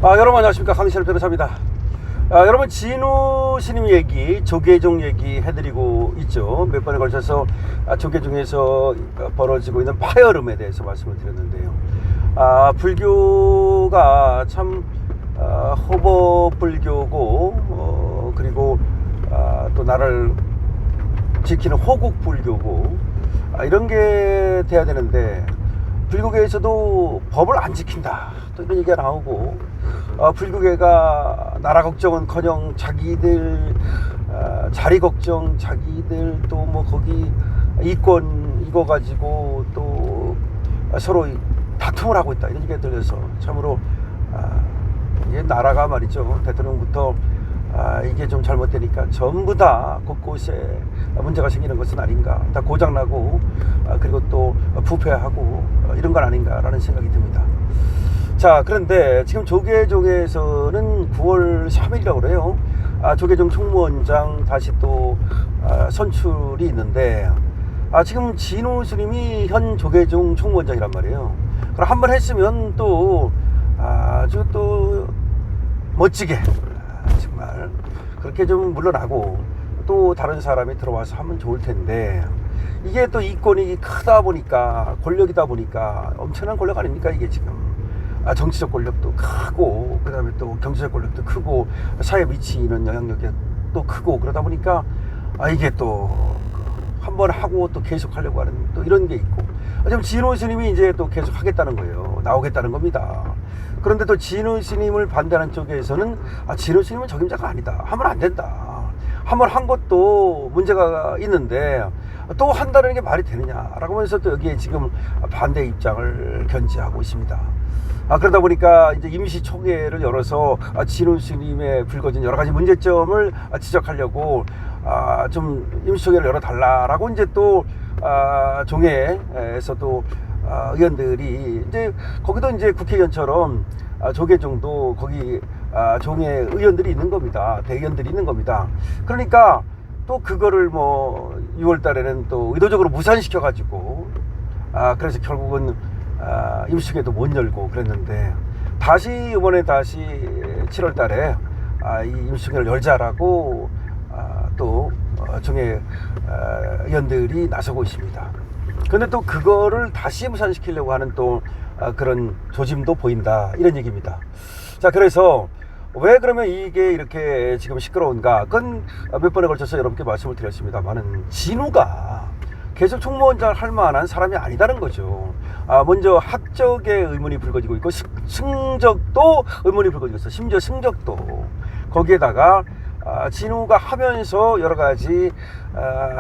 여러분 안녕하십니까, 강신일 변호사입니다. 여러분, 진우 스님 얘기, 조계종 얘기 해드리고 있죠. 몇 번에 걸쳐서 조계종에서 벌어지고 있는 파열음에 대해서 말씀을 드렸는데요. 불교가 참 호법불교고, 그리고 또 나를 지키는 호국불교고, 이런 게 돼야 되는데 불교계에서도 법을 안 지킨다, 또 이런 얘기가 나오고, 불교계가 나라 걱정은커녕 자기들 자리 걱정, 자기들 또 뭐 거기 이권 이거 가지고 또 서로 다툼을 하고 있다, 이런 얘기가 들려서 참으로 이게 나라가 말이죠, 대통령부터 이게 좀 잘못되니까 전부 다 곳곳에 문제가 생기는 것은 아닌가, 다 고장나고 그리고 또 부패하고 이런 건 아닌가라는 생각이 듭니다. 자, 그런데 지금 조계종에서는 9월 3일이라고 그래요. 조계종 총무원장 다시 또 선출이 있는데, 지금 진우 스님이 현 조계종 총무원장이란 말이에요. 그럼 한번 했으면 또 아주 또 멋지게 정말 그렇게 좀 물러나고 또 다른 사람이 들어와서 하면 좋을 텐데, 이게 또 이권이 크다 보니까, 권력이다 보니까, 엄청난 권력 아닙니까 이게 지금. 정치적 권력도 크고, 그 다음에 또 경제적 권력도 크고, 사회에 미치는 영향력이 또 크고, 그러다 보니까 이게 또 한번 하고 또 계속 하려고 하는 또 이런 게 있고, 지금 진우 스님이 이제 또 계속 하겠다는 거예요. 나오겠다는 겁니다. 그런데 또 진우 스님을 반대하는 쪽에서는 진우 스님은 적임자가 아니다, 하면 안 된다, 한번 한 것도 문제가 있는데 또 한다는 게 말이 되느냐라고 하면서 또 여기에 지금 반대 입장을 견지하고 있습니다. 그러다 보니까 이제 임시 총회를 열어서 진우 스님의 불거진 여러 가지 문제점을 지적하려고 좀 임시 총회를 열어달라라고 이제 또 종회에서도 의원들이 이제 거기도 이제 국회의원처럼 조계종도 거기 종회 의원들이 있는 겁니다. 대의원들이 있는 겁니다. 그러니까 또 그거를 뭐 6월 달에는 또 의도적으로 무산시켜 가지고 그래서 결국은 임시총회도 못 열고 그랬는데, 다시 이번에 다시 7월 달에 이 임시총회를 열자라고 또 종회 의원들이 나서고 있습니다. 그런데 또 그거를 다시 무산시키려고 하는 또 그런 조짐도 보인다, 이런 얘기입니다. 자, 그래서 왜 그러면 이게 이렇게 지금 시끄러운가? 그건 몇 번에 걸쳐서 여러분께 말씀을 드렸습니다만은, 진우가 계속 총무원장을 할 만한 사람이 아니다는 거죠. 먼저 학적에 의문이 불거지고 있고, 승적도 의문이 불거지고 있어. 심지어 승적도. 거기에다가 진우가 하면서 여러 가지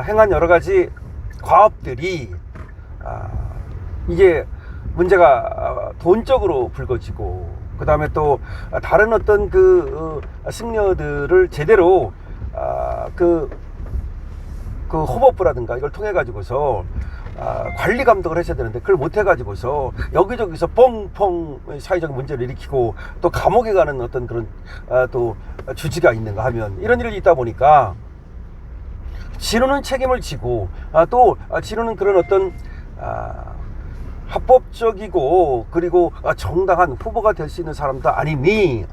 행한 여러 가지 과업들이 이게 문제가 돈적으로 불거지고, 그 다음에 또 다른 어떤 그 승려들을 제대로 그 호법부라든가 이걸 통해 가지고서 관리 감독을 했어야 되는데 그걸 못 해 가지고서 여기저기서 뻥뻥 사회적 문제를 일으키고 또 감옥에 가는 어떤 그런 또 주지가 있는가 하면, 이런 일이 있다 보니까 진우는 책임을 지고, 또 진우는 그런 어떤 합법적이고 그리고 정당한 후보가 될 수 있는 사람도 아니니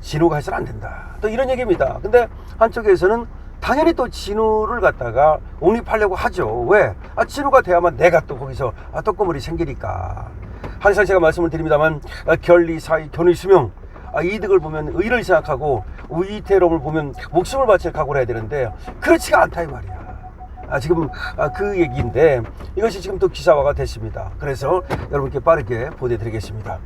진우가 해서는 안 된다, 또 이런 얘기입니다. 근데 한쪽에서는 당연히 또 진우를 갖다가 옹립하려고 하죠. 왜? 진우가 돼야만 내가 또 거기서 떡고물이 생기니까. 항상 제가 말씀을 드립니다만, 결리, 사의, 견의, 수명, 이득을 보면 의를 생각하고 위태로움을 보면 목숨을 바칠 각오를 해야 되는데 그렇지가 않다, 이 말이야. 지금 그 얘기인데, 이것이 지금 또 기사화가 됐습니다. 그래서 여러분께 빠르게 보내드리겠습니다.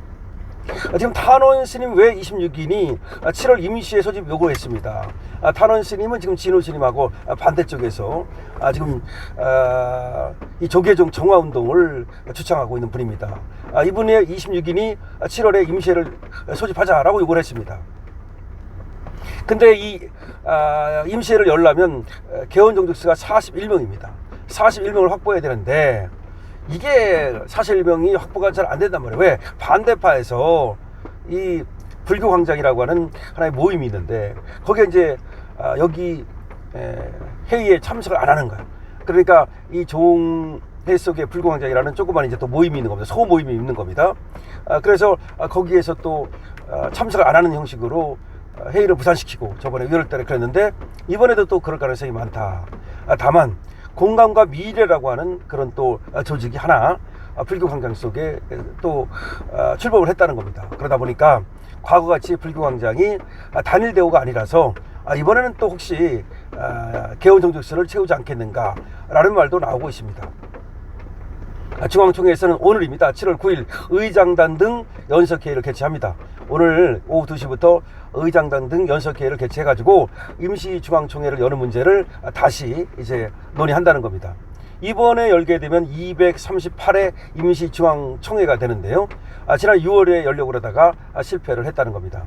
지금 탄원 스님 외 26인이 7월 임시회 소집 요구를 했습니다. 탄원 스님은 지금 진우 스님하고 반대쪽에서 지금 이 조계종 정화운동을 주창하고 있는 분입니다. 이분의 26인이 7월에 임시회를 소집하자라고 요구를 했습니다. 근데 이 임시회를 열려면 개원 정득수가 41명입니다. 41명을 확보해야 되는데 이게 41명이 확보가 잘 안 된단 말이에요. 왜? 반대파에서 이 불교광장이라고 하는 하나의 모임이 있는데 거기에 이제 여기 회의에 참석을 안 하는 거예요. 그러니까 이 배 속에 불교광장이라는 조그만 이제 또 모임이 있는 겁니다. 소모임이 있는 겁니다. 그래서 거기에서 또 참석을 안 하는 형식으로 회의를 무산시키고 저번에 6월 달에 그랬는데 이번에도 또 그럴 가능성이 많다. 다만 공감과 미래라고 하는 그런 또 조직이 하나 불교광장 속에 또 출범을 했다는 겁니다. 그러다 보니까 과거같이 불교광장이 단일 대우가 아니라서 이번에는 또 혹시 개헌 정족수를 채우지 않겠는가 라는 말도 나오고 있습니다. 중앙총회에서는 오늘입니다. 7월 9일 의장단 등 연석회의를 개최합니다. 오늘 오후 2시부터 의장단 등 연석회의를 개최해가지고 임시중앙총회를 여는 문제를 다시 이제 논의한다는 겁니다. 이번에 열게 되면 238회 임시중앙총회가 되는데요. 지난 6월에 열려고 그러다가 실패를 했다는 겁니다.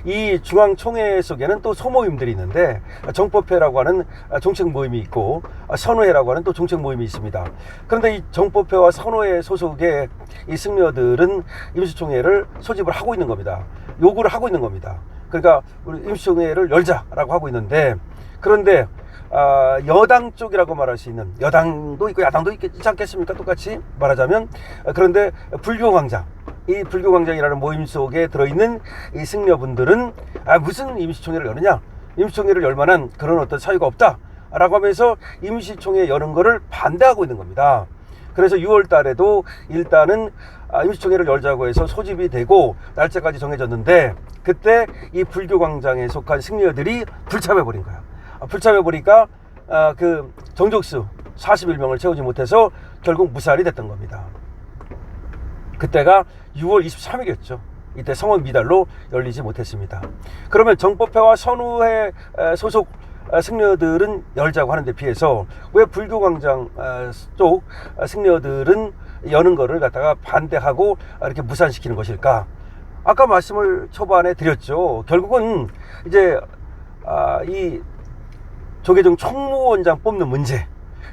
이 중앙총회 속에는 또 소모임들이 있는데 정법회라고 하는 정책 모임이 있고 선호회라고 하는 또 정책 모임이 있습니다. 그런데 이 정법회와 선호회 소속의 이 승려들은 임시총회를 소집을 하고 있는 겁니다. 요구를 하고 있는 겁니다. 그러니까 우리 임시총회를 열자라고 하고 있는데, 그런데 여당 쪽이라고 말할 수 있는, 여당도 있고 야당도 있지 않겠습니까? 똑같이 말하자면. 그런데 불교광장, 이 불교광장이라는 모임 속에 들어있는 이 승려분들은 무슨 임시총회를 여느냐, 임시총회를 열 만한 그런 어떤 사유가 없다 라고 하면서 임시총회 여는 거를 반대하고 있는 겁니다. 그래서 6월 달에도 일단은 임시총회를 열자고 해서 소집이 되고 날짜까지 정해졌는데, 그때 이 불교광장에 속한 승려들이 불참해버린 거야. 불참해버리니까 그 정족수 41명을 채우지 못해서 결국 무살이 됐던 겁니다. 그때가 6월 23일이었죠. 이때 성원 미달로 열리지 못했습니다. 그러면 정법회와 선우회 소속 승려들은 열자고 하는데 비해서 왜 불교광장 쪽 승려들은 여는 거를 갖다가 반대하고 이렇게 무산시키는 것일까? 아까 말씀을 초반에 드렸죠. 결국은 이제 이 조계종 총무원장 뽑는 문제,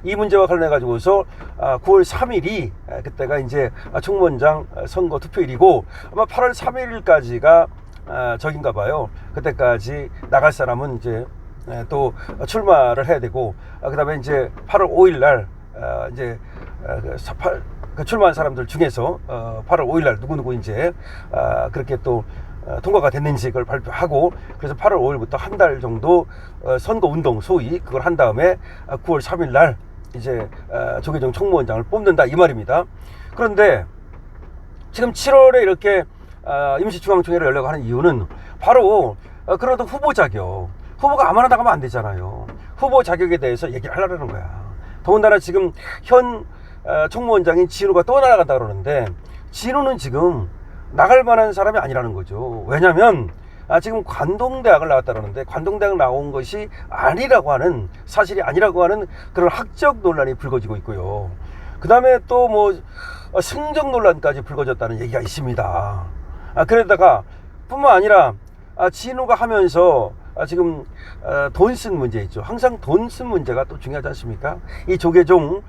이 문제와 관련해 가지고서 9월 3일이 그때가 이제 총무원장 선거 투표일이고, 아마 8월 3일까지가 저긴가 봐요. 그때까지 나갈 사람은 이제 또 출마를 해야 되고, 그다음에 이제 8월 5일 날 이제 출마한 사람들 중에서 8월 5일 날 누구누구 이제 그렇게 또 통과가 됐는지 그걸 발표하고, 그래서 8월 5일부터 한 달 정도 선거 운동 소위 그걸 한 다음에 9월 3일 날 이제 조계종 총무원장을 뽑는다 이 말입니다. 그런데 지금 7월에 이렇게 임시중앙총회를 열려고 하는 이유는 바로 그런 후보 자격, 후보가 아무나 나가면 안 되잖아요. 후보 자격에 대해서 얘기를 하려는 거야. 더군다나 지금 현 총무원장인 진우가 또 나간다 그러는데, 진우는 지금 나갈 만한 사람이 아니라는 거죠. 왜냐면 지금 관동대학을 나왔다 그러는데, 관동대학 나온 것이 아니라고 하는, 사실이 아니라고 하는 그런 학적 논란이 불거지고 있고요. 그 다음에 또 뭐 승적 논란까지 불거졌다는 얘기가 있습니다. 그러다가 뿐만 아니라 진우가 하면서 지금 돈 쓴 문제 있죠. 항상 돈 쓴 문제가 또 중요하지 않습니까? 이 조계종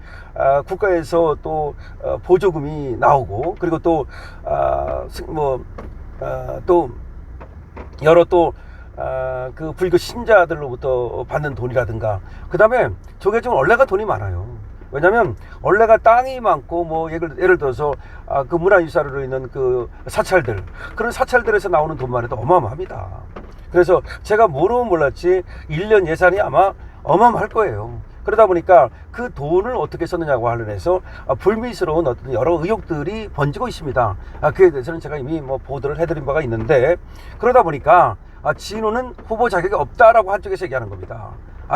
국가에서 또 보조금이 나오고, 그리고 또 또 여러 또 그 불교 신자들로부터 받는 돈이라든가, 그 다음에 조계종은 원래가 돈이 많아요. 왜냐면 원래가 땅이 많고, 뭐 예를 들어서 그 문화유산으로 있는 그 사찰들, 그런 사찰들에서 나오는 돈만 해도 어마어마합니다. 그래서 제가 모르면 몰랐지 1년 예산이 아마 어마어마할 거예요. 그러다 보니까 그 돈을 어떻게 썼느냐고 관련해서 불미스러운 어떤 여러 의혹들이 번지고 있습니다. 그에 대해서는 제가 이미 뭐 보도를 해드린 바가 있는데, 그러다 보니까 진우는 후보 자격이 없다라고 한쪽에서 얘기하는 겁니다.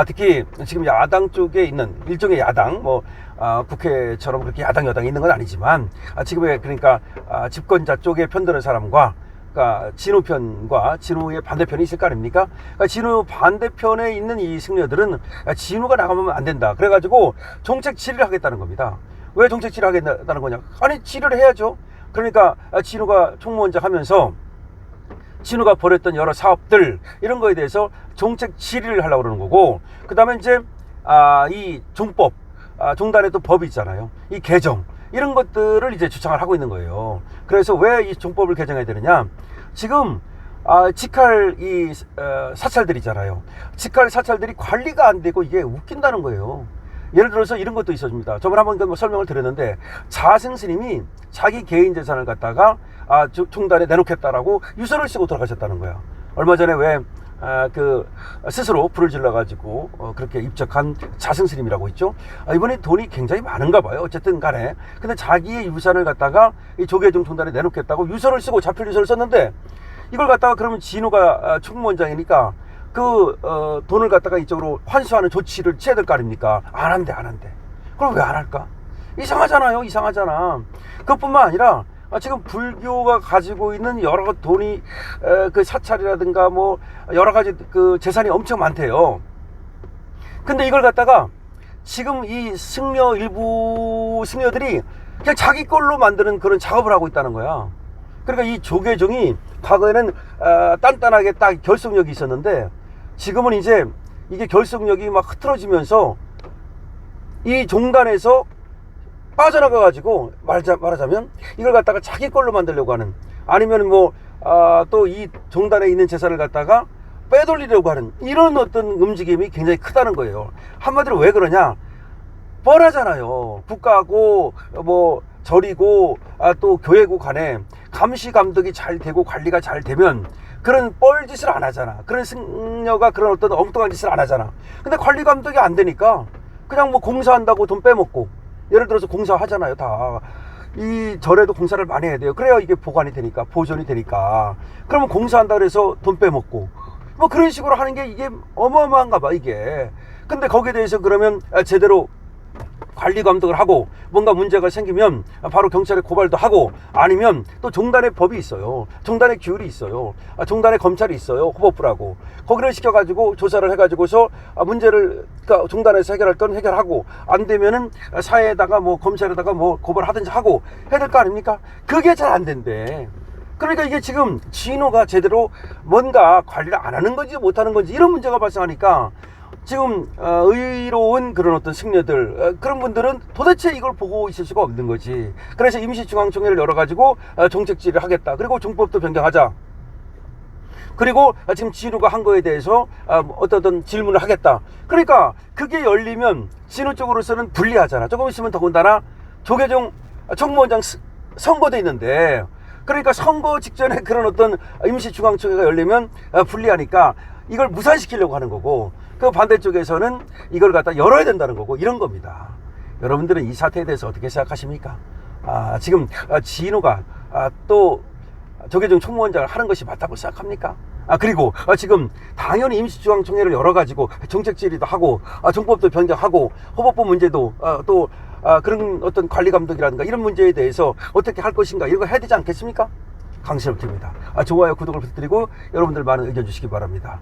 특히 지금 야당 쪽에 있는 일종의 야당, 국회처럼 그렇게 야당 여당이 있는 건 아니지만, 지금의 그러니까 집권자 쪽에 편드는 사람과, 그러니까 진우 편과 진우의 반대편이 있을 거 아닙니까? 그러니까 진우 반대편에 있는 이 승려들은 진우가 나가면 안 된다. 그래가지고 정책 질의를 하겠다는 겁니다. 왜 정책 질의를 하겠다는 거냐? 아니, 질의를 해야죠. 그러니까 진우가 총무원장 하면서 진우가 벌였던 여러 사업들, 이런 거에 대해서 정책 질의를 하려고 그러는 거고, 그 다음에 이제 이 종법, 종단의 또 법이 있잖아요. 이 개정, 이런 것들을 이제 주창을 하고 있는 거예요. 그래서 왜 이 종법을 개정해야 되느냐? 지금 직할 사찰들이잖아요. 직할 사찰들이 관리가 안 되고 이게 웃긴다는 거예요. 예를 들어서 이런 것도 있었습니다. 저번에 한번 뭐 설명을 드렸는데, 자승 스님이 자기 개인 재산을 갖다가 총단에 내놓겠다라고 유서를 쓰고 돌아가셨다는 거야. 얼마 전에 왜 스스로 불을 질러가지고 그렇게 입적한 자승 스님이라고 있죠. 이번에 돈이 굉장히 많은가 봐요. 어쨌든 간에. 근데 자기의 유산을 갖다가 이 조계종 총단에 내놓겠다고 유서를 쓰고 자필 유서를 썼는데, 이걸 갖다가 그러면 진우가 총무원장이니까 돈을 갖다가 이쪽으로 환수하는 조치를 취해야 될 거 아닙니까? 안 한대. 그럼 왜 안 할까? 이상하잖아요. 이상하잖아. 그것뿐만 아니라 지금 불교가 가지고 있는 여러 돈이 그 사찰이라든가 뭐 여러 가지 그 재산이 엄청 많대요. 근데 이걸 갖다가 지금 이 일부 승려들이 그냥 자기 걸로 만드는 그런 작업을 하고 있다는 거야. 그러니까 이 조계종이 과거에는 단단하게 딱 결속력이 있었는데, 지금은 이제 이게 결속력이 막 흐트러지면서 이 종단에서 빠져나가 가지고 말하자면 이걸 갖다가 자기 걸로 만들려고 하는, 아니면 뭐 또 이 종단에 있는 재산을 갖다가 빼돌리려고 하는 이런 어떤 움직임이 굉장히 크다는 거예요. 한마디로 왜 그러냐? 뻔하잖아요. 국가고 뭐 절이고 또 교회고 간에 감시 감독이 잘 되고 관리가 잘 되면 그런 뻘짓을 안 하잖아. 그런 승려가 그런 어떤 엉뚱한 짓을 안 하잖아. 근데 관리 감독이 안 되니까 그냥 뭐 공사한다고 돈 빼먹고, 예를 들어서 공사하잖아요. 다 이 절에도 공사를 많이 해야 돼요. 그래야 이게 보관이 되니까, 보존이 되니까. 그러면 공사한다 그래서 돈 빼먹고 뭐 그런 식으로 하는 게 이게 어마어마한가 봐, 이게. 근데 거기에 대해서 그러면 제대로 관리 감독을 하고 뭔가 문제가 생기면 바로 경찰에 고발도 하고, 아니면 또 종단의 법이 있어요. 종단의 규율이 있어요. 종단의 검찰이 있어요. 호법부라고. 거기를 시켜가지고 조사를 해가지고서 문제를 그러니까 종단에서 해결할 건 해결하고, 안 되면은 사회에다가 뭐 검찰에다가 뭐 고발하든지 하고 해야 될 거 아닙니까? 그게 잘 안 된대. 그러니까 이게 지금 진호가 제대로 뭔가 관리를 안 하는 건지 못하는 건지 이런 문제가 발생하니까 지금 의로운 그런 어떤 승려들, 그런 분들은 도대체 이걸 보고 있을 수가 없는 거지. 그래서 임시중앙총회를 열어가지고 정책질을 하겠다. 그리고 종법도 변경하자. 그리고 지금 진우가 한 거에 대해서 어떤 질문을 하겠다. 그러니까 그게 열리면 진우 쪽으로서는 불리하잖아. 조금 있으면 더군다나 조계종 총무원장 선거도 있는데, 그러니까 선거 직전에 그런 어떤 임시중앙총회가 열리면 불리하니까 이걸 무산시키려고 하는 거고, 그 반대쪽에서는 이걸 갖다 열어야 된다는 거고, 이런 겁니다. 여러분들은 이 사태에 대해서 어떻게 생각하십니까? 지금 진우가 또 조계종 총무원장을 하는 것이 맞다고 생각합니까? 그리고 지금 당연히 임시중앙총회를 열어가지고 정책질의도 하고 정법도 변경하고 호법부 문제도 또 그런 어떤 관리 감독이라든가 이런 문제에 대해서 어떻게 할 것인가, 이런 거 해야 되지 않겠습니까? 강신업입니다. 좋아요, 구독을 부탁드리고 여러분들 많은 의견 주시기 바랍니다.